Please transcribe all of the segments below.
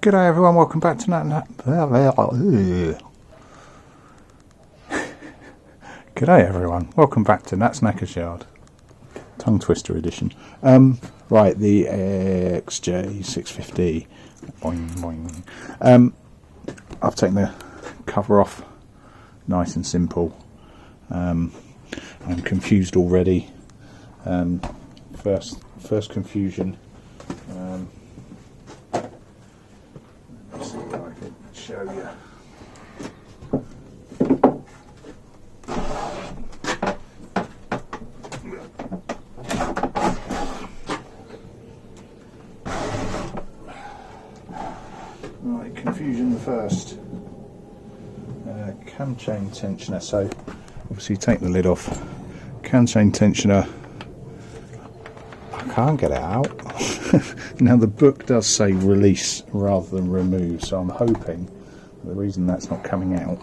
G'day everyone, welcome back to G'day everyone, welcome back to Nat's Knackers Yard, tongue twister edition. Right, the XJ650. Boing boing. I've taken the cover off, nice and simple. I'm confused already. First confusion. Let's see if I can show you. Right, confusion first. Cam chain tensioner. So obviously take the lid off. Cam chain tensioner. I can't get it out. Now the book does say release rather than remove, so I'm hoping the reason that's not coming out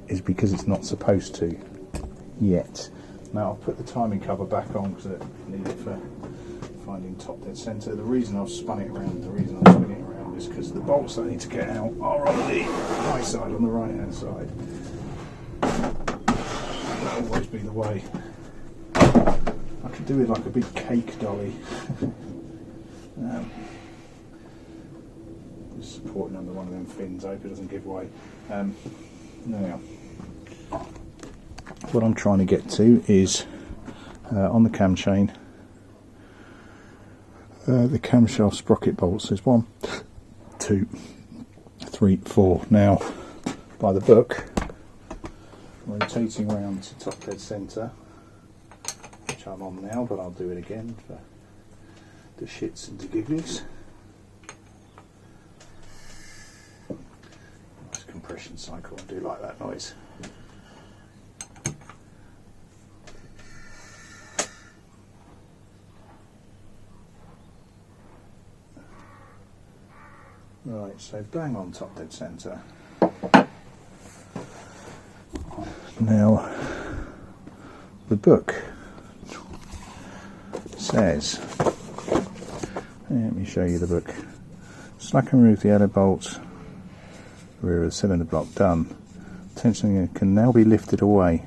is because it's not supposed to yet. Now I'll put the timing cover back on because I need it for finding top dead centre. The reason I've spun it around, is because the bolts I need to get out are on the high side, on the right hand side. That'll always be the way. I could do it like a big cake dolly. Just supporting under one of them fins, I hope it doesn't give way. Now, what I'm trying to get to is on the cam chain, the camshaft sprocket bolts. There's 1, 2, 3, 4. Now, by the book, rotating around to top dead centre, which I'm on now, but I'll do it again for the shits and the giggles. Nice compression cycle, I do like that noise. Right, so bang on top dead centre. Now, the book says, let me show you the book. Slack and remove the yellow bolts, rear of the cylinder block, done. Tensioning can now be lifted away.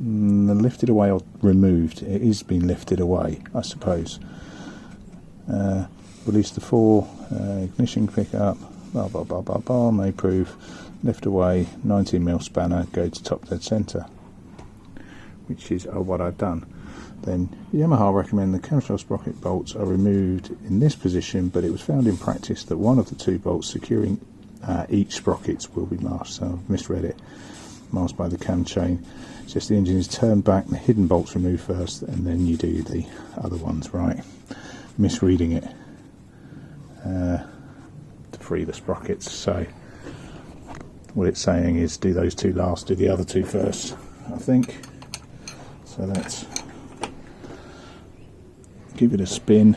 Lifted away or removed? It is being lifted away, I suppose. Release the 4, ignition pickup, blah blah blah blah blah, may prove, lift away, 19mm spanner, go to top dead centre, which is what I've done. Then Yamaha recommend the camshaft sprocket bolts are removed in this position, but it was found in practice that one of the 2 bolts securing each sprockets will be masked. So I've misread it. Masked by the cam chain. It's just the engine is turned back, the hidden bolts removed first, and then you do the other ones. Right, misreading it to free the sprockets. So what it's saying is do those 2 last, do the other 2 first, I think. So let's give it a spin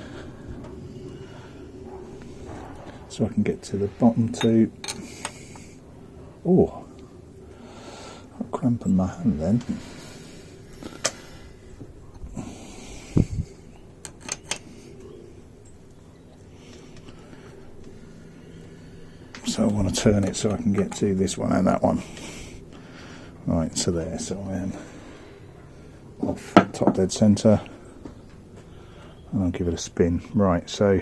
so I can get to the bottom 2. Oh, I'm cramping my hand then. So I want to turn it so I can get to this one and that one. Right, so there, so I am off top dead centre. And I'll give it a spin. Right, so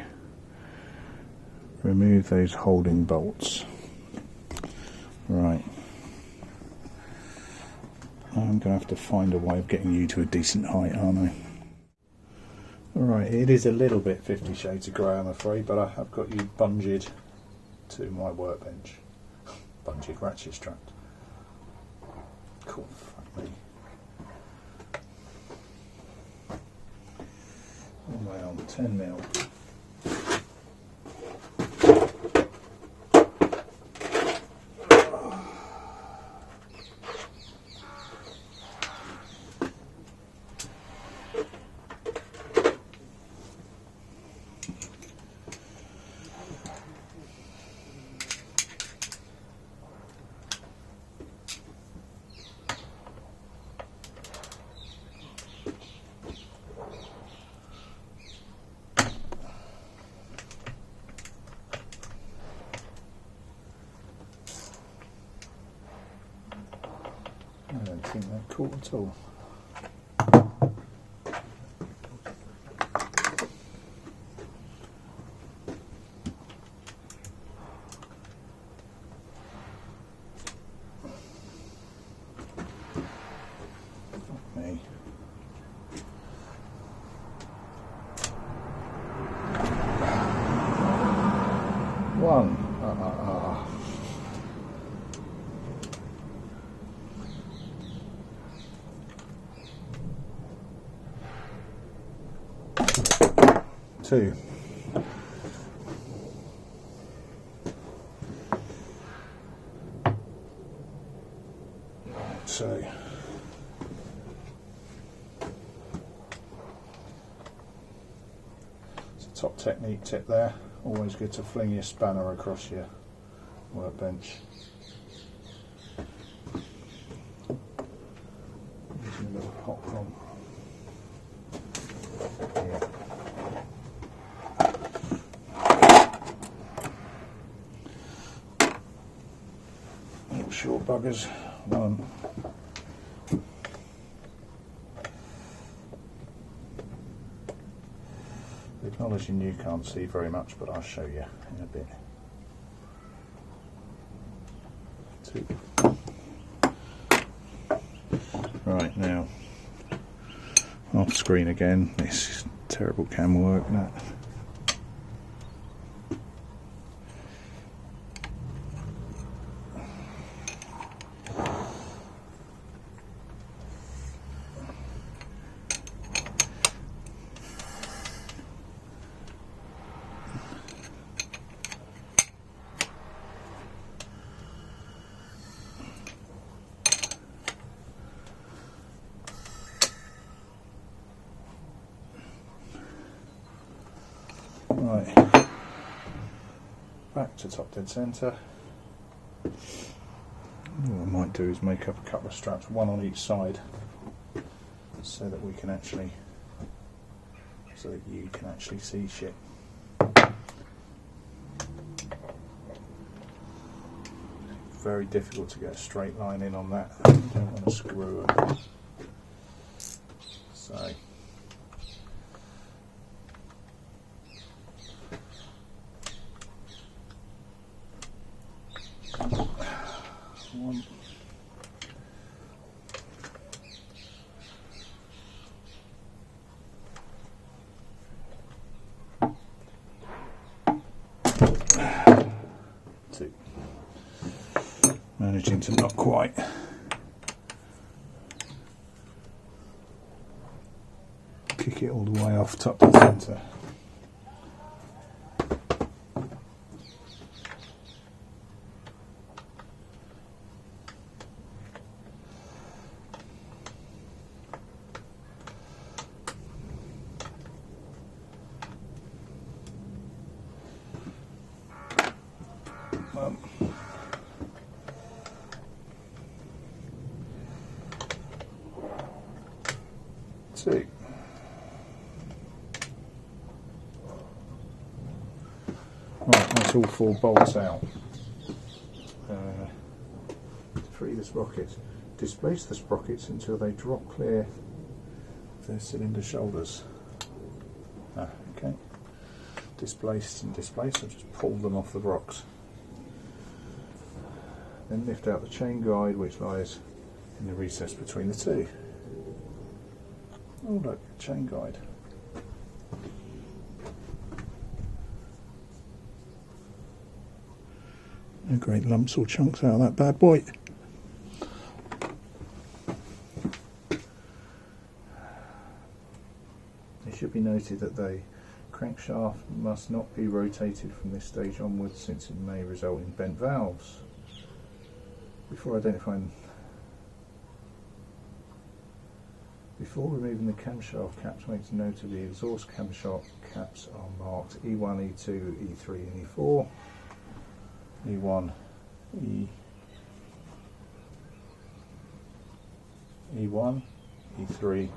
remove those holding bolts. Right. I'm going to have to find a way of getting you to a decent height, aren't I? Alright, it is a little bit 50 Shades of Grey, I'm afraid, but I have got you bunged to my workbench. Bunged ratchet strapped. Cool, fuck me. All the way on 10mm. I don't think they're caught at all. Fuck me. One. 2. So it's a top technique tip there. Always good to fling your spanner across your workbench. Using a little hot prong. Yeah. Little short buggers. 1. Acknowledging you can't see very much, but I'll show you in a bit. 2. Right, now off screen again. This is terrible camera work, that. Right, back to top dead centre. What I might do is make up a couple of straps, one on each side, so that we can actually, so that you can actually see shit. Very difficult to get a straight line in on that. You don't want to screw it. So. One. 2. Managing to not quite kick it all the way off top to centre. Two. Right, that's all 4 bolts out. To free the sprockets, displace the sprockets until they drop clear of their cylinder shoulders. Okay. Displace and displace, so just pull them off the rocks. Then lift out the chain guide which lies in the recess between the two. Oh look, chain guide. No great lumps or chunks out of that bad boy. It should be noted that the crankshaft must not be rotated from this stage onwards, since it may result in bent valves. Before identifying Before removing the camshaft caps, make note of the exhaust camshaft caps are marked E1, E2, E3 and E4. E1, E1, E3,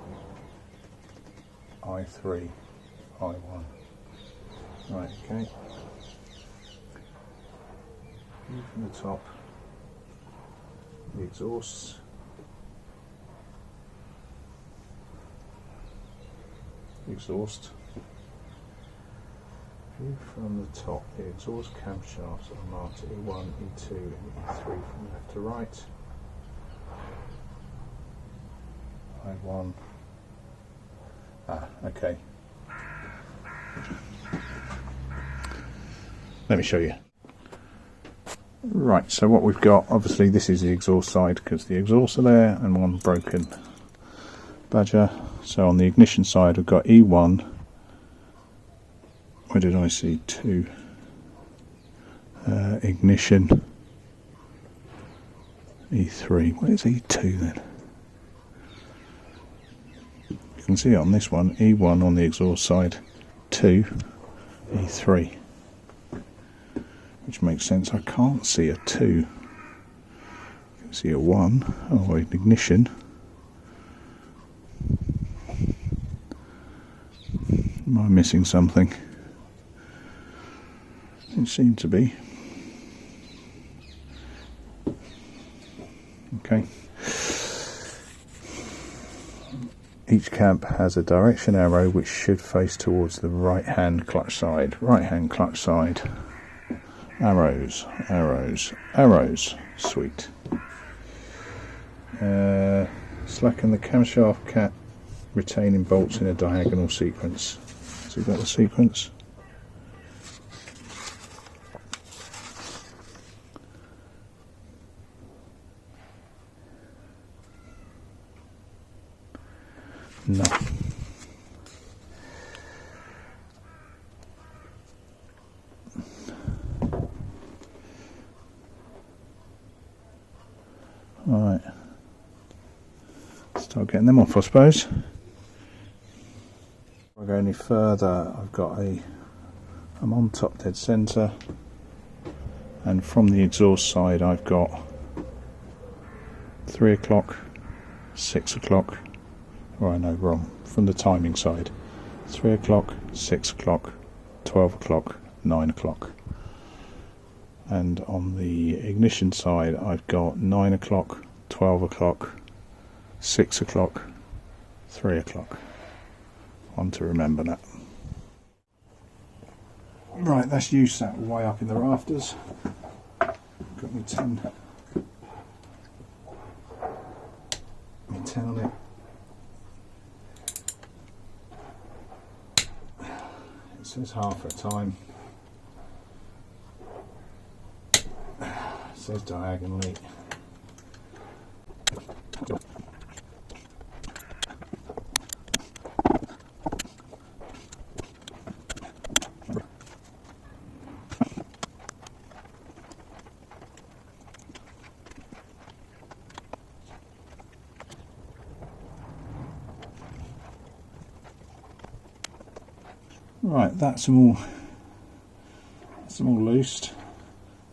I3, I1. Right, okay. View from the top, the exhausts. Exhaust. View from the top, the exhaust camshafts are marked E1, E2 and E3 from left to right. I1. Okay. Let me show you. Right, so what we've got, obviously this is the exhaust side because the exhausts are there and one broken badger. So on the ignition side we've got E1, where did I see 2? Ignition, E3, where's E2 then? You can see it on this one, E1 on the exhaust side, 2, E3. Which makes sense, I can't see a 2. I can see a 1, oh, ignition. Am I missing something? It seemed to be. Okay. Each cab has a direction arrow which should face towards the right hand clutch side. Right hand clutch side. Arrows, arrows, arrows. Sweet. Slacken the camshaft cap retaining bolts in a diagonal sequence. So we've got the sequence. No. Right. Start getting them off, I suppose. If I go any further, I'm on top dead centre, and from the exhaust side I've got 3 o'clock, 6 o'clock, oh no, wrong, from the timing side, 3 o'clock, 6 o'clock, 12 o'clock, 9 o'clock. And on the ignition side I've got 9 o'clock, 12 o'clock, 6 o'clock, 3 o'clock. One to remember that. Right, that's you sat way up in the rafters. Got me 10 on it. It says half a time. It says diagonally. Right, that's them all loosed.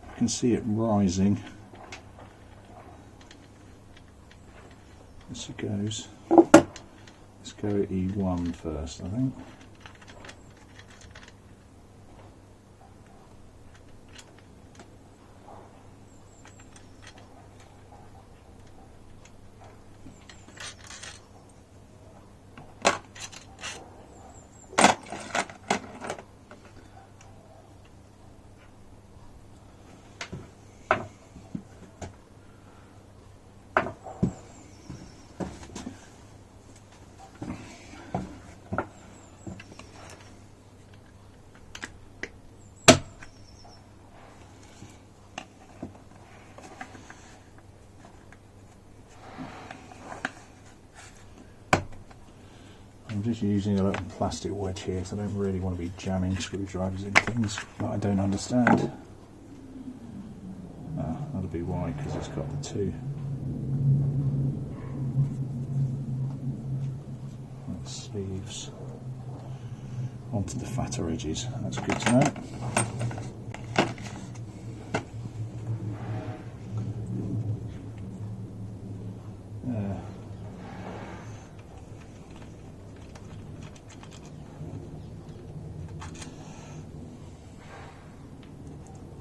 You can see it rising as it goes. Let's go at E1 first, I think. I'm just using a little plastic wedge here because I don't really want to be jamming screwdrivers in things that I don't understand. That'll be why, because it's got the two. sleeves onto the fatter edges. That's good to know.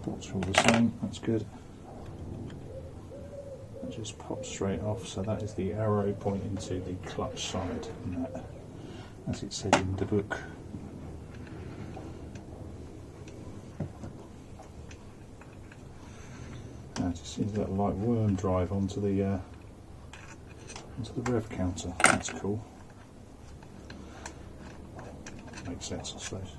Bolts are all the same, that's good. That just pops straight off, so that is the arrow pointing to the clutch side, and that, as it said in the book. Now it just seems a little like worm drive onto the rev counter. That's cool. Makes sense, I suppose.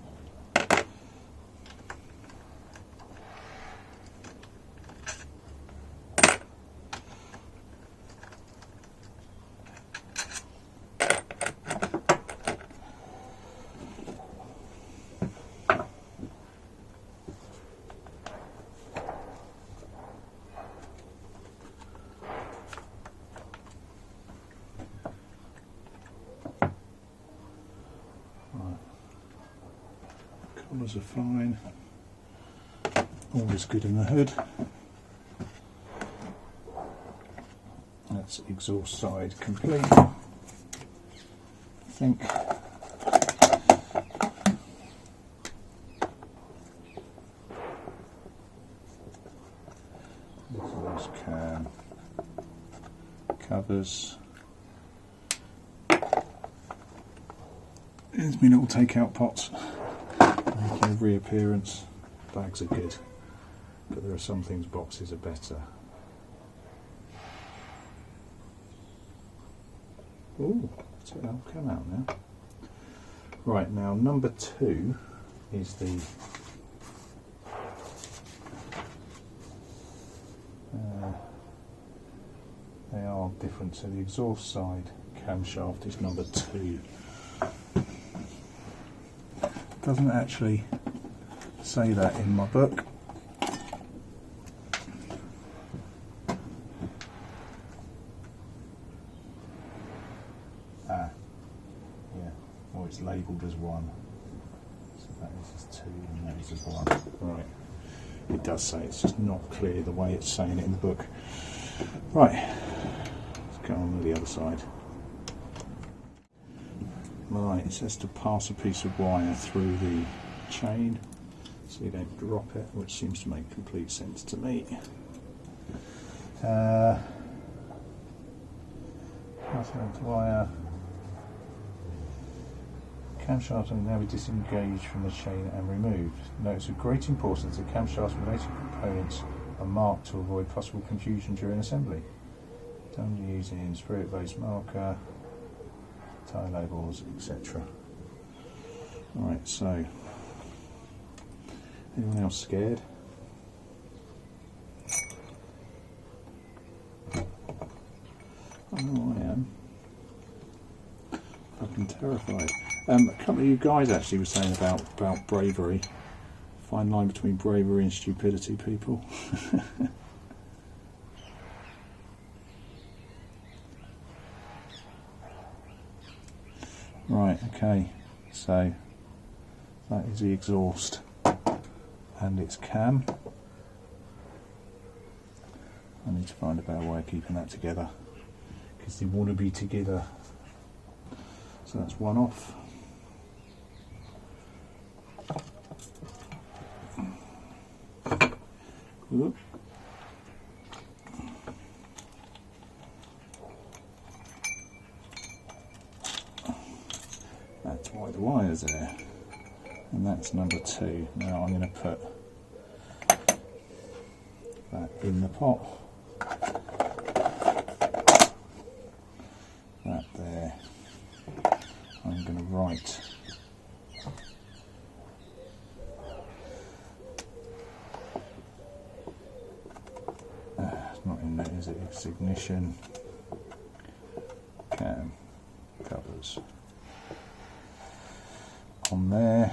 Colours are fine, all is good in the hood. That's exhaust side complete, I think. Exhaust cam covers. There's my little take-out pots. Making a reappearance. Bags are good, but there are some things boxes are better. Ooh, so that'll come out now. Right, now number 2 is the they are different, so the exhaust side camshaft is number 2. Doesn't actually say that in my book. Yeah, well, it's labelled as 1, so that is as 2 and that is as 1. Right, it does say, it's just not clear the way it's saying it in the book. Right, let's go on to the other side. Right, it says to pass a piece of wire through the chain so you don't drop it, which seems to make complete sense to me. Pass the wire. Camshafts will now be disengaged from the chain and removed. Note of great importance that camshafts and related components are marked to avoid possible confusion during assembly. Done using spirit-based marker, tie labels, etc. Right, so anyone else scared? I know I am. Fucking terrified. A couple of you guys actually were saying about bravery. Fine line between bravery and stupidity, people. Right, okay, so that is the exhaust and its cam. I need to find a better way of keeping that together because they want to be together. So that's one off. Whoop. That's why the wire's there, and that's number 2. Now I'm going to put that in the pot, that there. I'm going to write it's not in there, is it? It's ignition, cam, covers on there.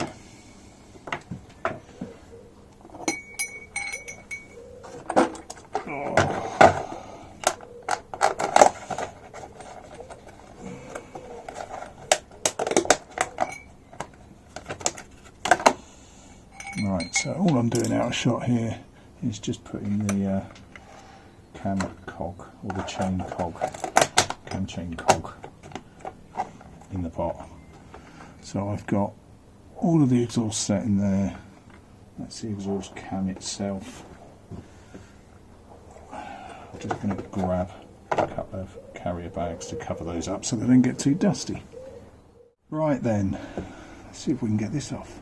Right, so all I'm doing out of shot here is just putting the cam cog, or the chain cog, cam chain cog, in the pot. So I've got all of the exhaust set in there. That's the exhaust cam itself. I'm just going to grab a couple of carrier bags to cover those up so they don't get too dusty. Right then, let's see if we can get this off.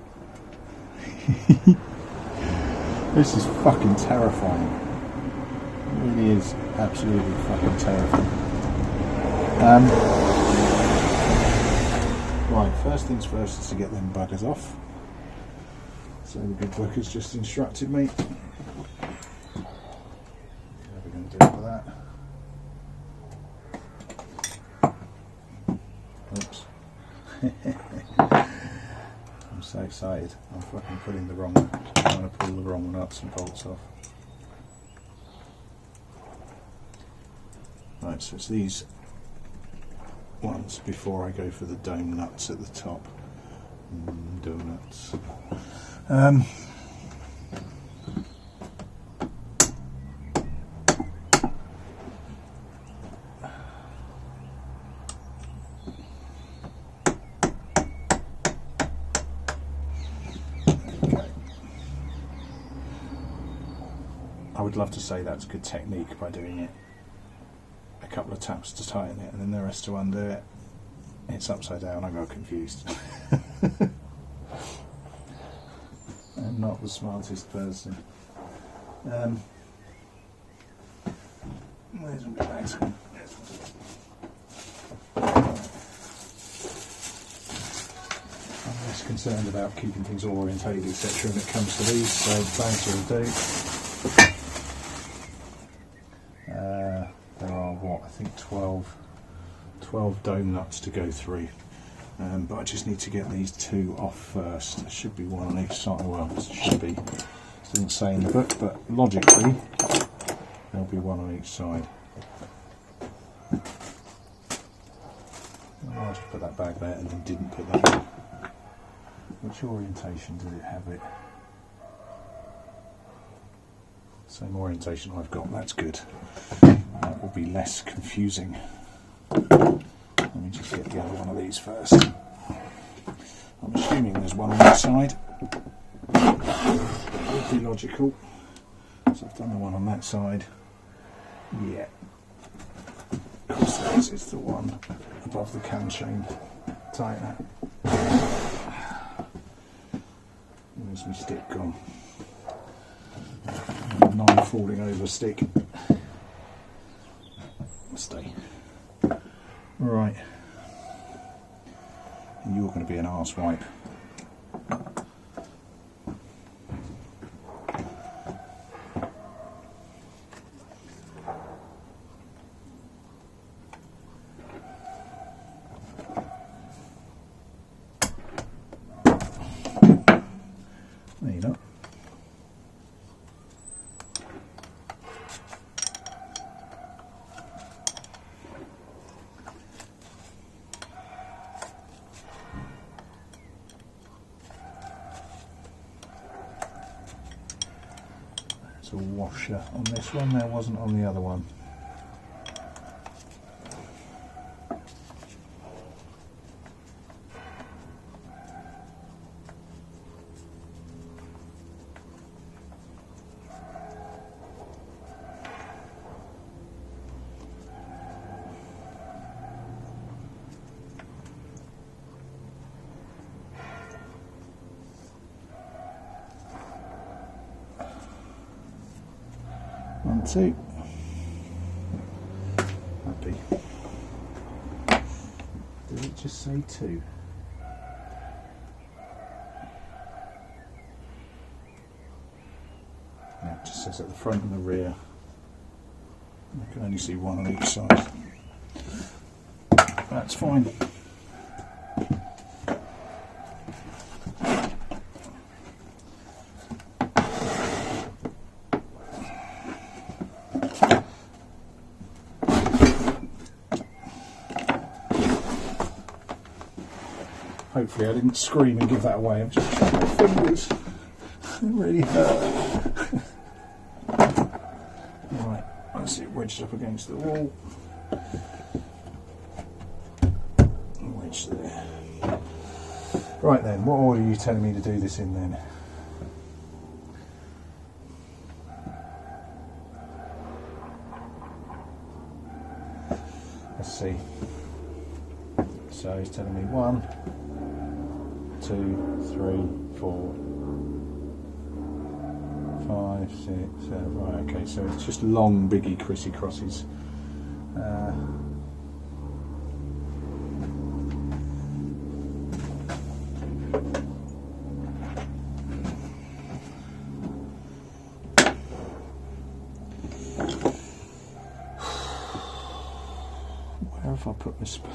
This is fucking terrifying. It really is absolutely fucking terrifying. Right, first things first is to get them buggers off. So the good book has just instructed me. How are we going to do with that? Oops. I'm so excited. I'm fucking trying to pull the wrong nuts and bolts off. Right, so it's these ones before I go for the dome nuts at the top. Donuts. I would love to say that's good technique by doing it a couple of taps to tighten it and then the rest to undo it. It's upside down, I got confused. I'm not the smartest person. Where's my bags? I'm less concerned about keeping things orientated, etc. when it comes to these, so bags will do. There are, what, I think 12 dome nuts to go through, but I just need to get these two off first. There should be one on each side. Well, it should be. It doesn't say in the book, but logically there'll be one on each side. I just put that bag there and then didn't put that in. Which orientation does it have it? Same orientation I've got, that's good. That will be less confusing. Let me just get the other one of these first. I'm assuming there's one on that side. That would be logical. So I've done the one on that side. Yeah. Of course this is the one above the cam chain tightener. Where's my stick gone? Non-falling over stick. Stay. Right. And you're going to be an arse wipe. There you go. A washer on this one, there wasn't on the other one. One, two. Happy. Did it just say two? Yeah, it just says at the front and the rear. I can only see one on each side. That's fine. Hopefully I didn't scream and give that away. I've just tried my fingers. It really hurt. Right, that's it wedged up against the wall. Wedged there. Right then, what order are you telling me to do this in then? Let's see. So he's telling me 1, 2, 3, 4, 5, 6, 7. Right, okay, so it's just long, biggy, Chrissy crosses. Where have I put my spoon?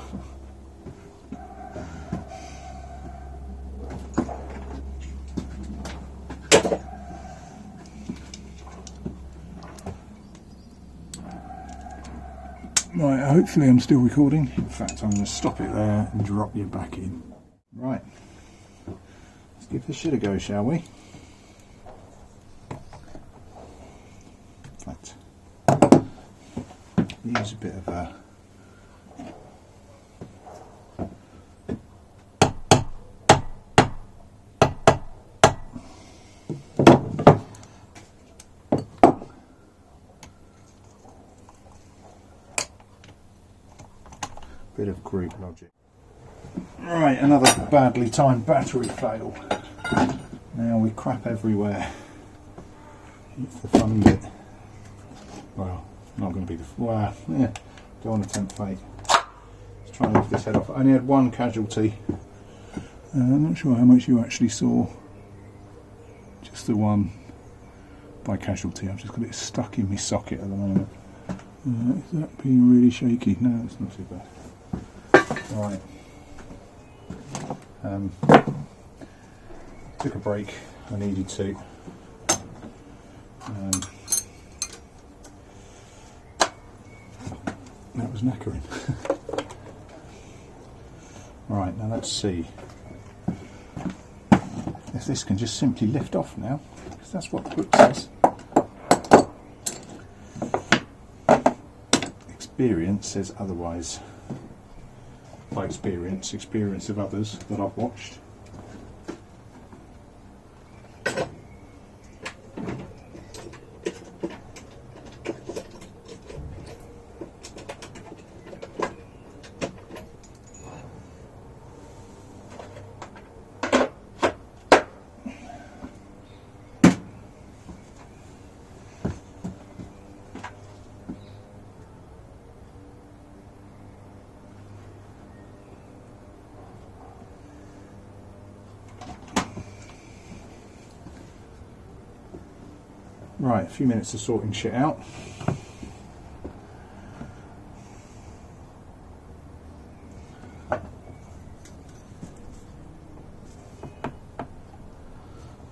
Right, hopefully I'm still recording. In fact, I'm going to stop it there and drop you back in. Right, let's give this shit a go, shall we? In fact, use a bit of a bit of group logic. Right, another badly timed battery fail. Now we crap everywhere. It's the fun bit. Well, not going to be the well, yeah. Don't want to tempt fate. Let's try and lift this head off. I only had one casualty. I'm not sure how much you actually saw. Just the one by casualty. I've just got it stuck in my socket at the moment. Is that being really shaky? No, it's not too bad. Right. Took a break. I needed to. That was knackering. Right, now let's see if this can just simply lift off now, because that's what the book says. Experience says otherwise. By experience of others that I've watched. Right, a few minutes of sorting shit out. Not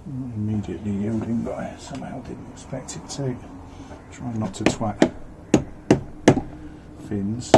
immediately yielding, but I somehow didn't expect it to. Try not to twat fins.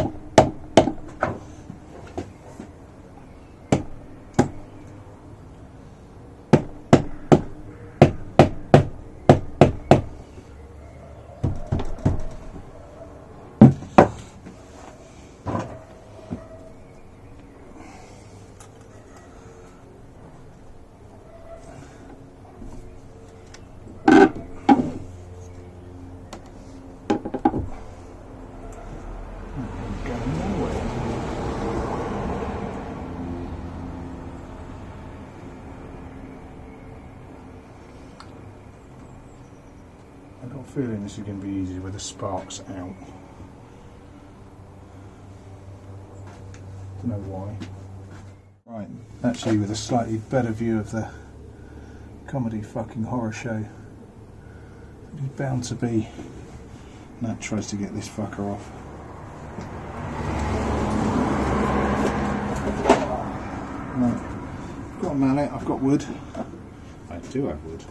I've got a feeling this is going to be easy with the sparks out. Don't know why. Right, actually with a slightly better view of the comedy fucking horror show. It is bound to be. And that tries to get this fucker off. Right, I've got a mallet, I've got wood. I do have wood.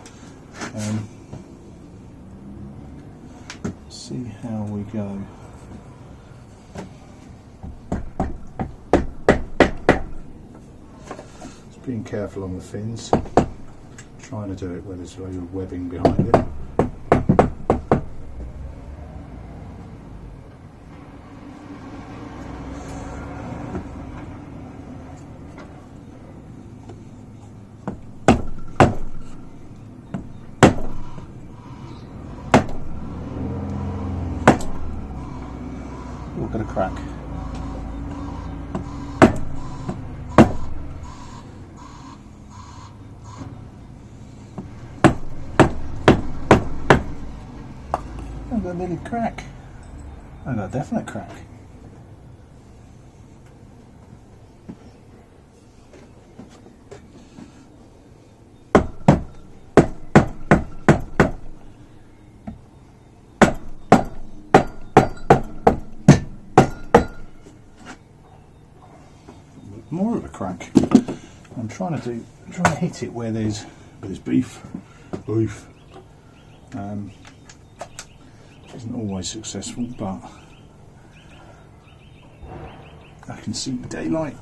See how we go. Just being careful on the fins. trying to do it where there's a load of webbing behind it. We're going to crack. I've got a nearly crack. I've got a definite crack. More of a crack. I'm trying to hit it where there's beef. Isn't always successful, but I can see daylight.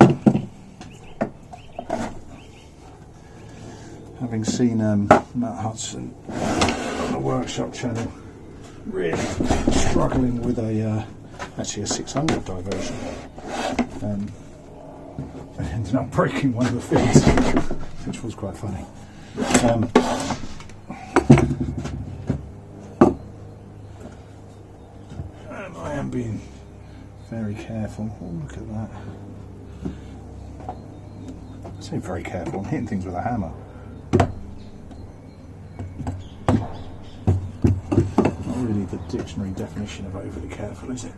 Having seen Matt Hudson on the workshop channel really struggling with actually a 600 diversion. I ended up breaking one of the fins, which was quite funny. And I am being very careful. Oh, look at that. I say very careful, I'm hitting things with a hammer. Not really the dictionary definition of overly careful, is it?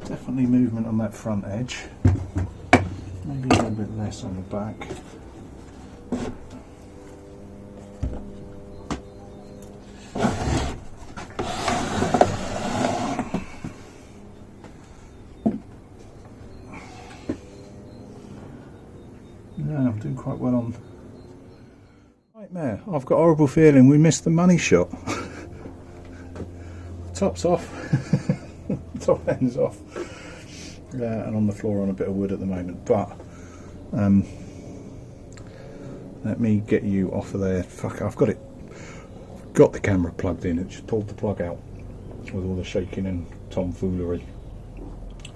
Definitely movement on that front edge, maybe a little bit less on the back. Yeah, I'm doing quite well on. Nightmare, I've got a horrible feeling we missed the money shot. Top's off. Top end's off, and on the floor on a bit of wood at the moment, but let me get you off of there. Fuck, I've got the camera plugged in, it just pulled the plug out with all the shaking and tomfoolery.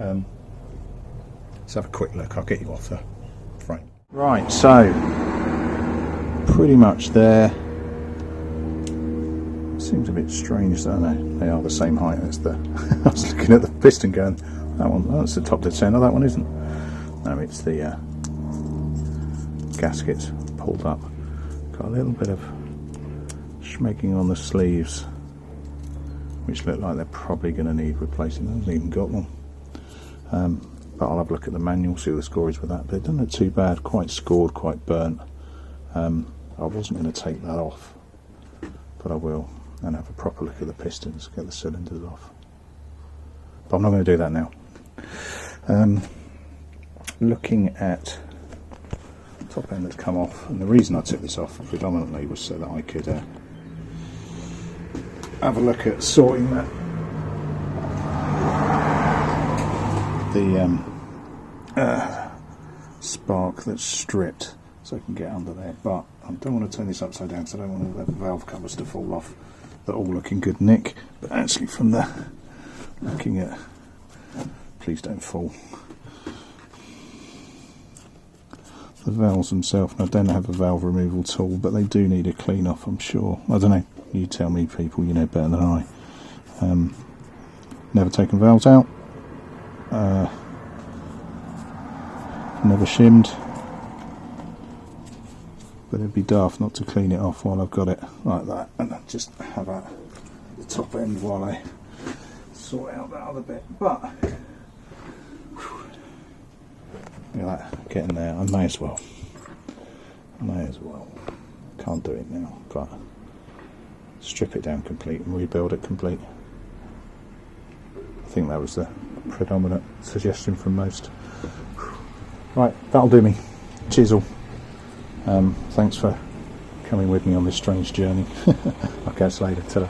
Let's have a quick look, I'll get you off the frame. Right, so pretty much there. Seems a bit strange, don't they? They are the same height as the. I was looking at the piston going, that one, that's the top dead center, that one isn't. No, it's the gaskets pulled up. Got a little bit of schmaking on the sleeves, which look like they're probably going to need replacing. I haven't even got one. But I'll have a look at the manual, see what the score is with that. But it doesn't look too bad, quite scored, quite burnt. I wasn't going to take that off, but I will. And have a proper look at the pistons, get the cylinders off. But I'm not going to do that now. Looking at top end that's come off, and the reason I took this off predominantly was so that I could have a look at sorting that the spark that's stripped, so I can get under there. But I don't want to turn this upside down, so I don't want all the valve covers to fall off. They're all looking good, Nick, but actually from the looking at, please don't fall, the valves themselves. I don't have a valve removal tool, but they do need a clean off, I'm sure. I don't know, you tell me, people, you know better than I. Never taken valves out, never shimmed, but it'd be daft not to clean it off while I've got it like that, and then just have at the top end while I sort out that other bit. But look at that, getting there. I may as well. Can't do it now, but strip it down complete and rebuild it complete. I think that was the predominant suggestion from most. Right, that'll do me. Cheers all. Thanks for coming with me on this strange journey. I'll catch you later. Ta-ra.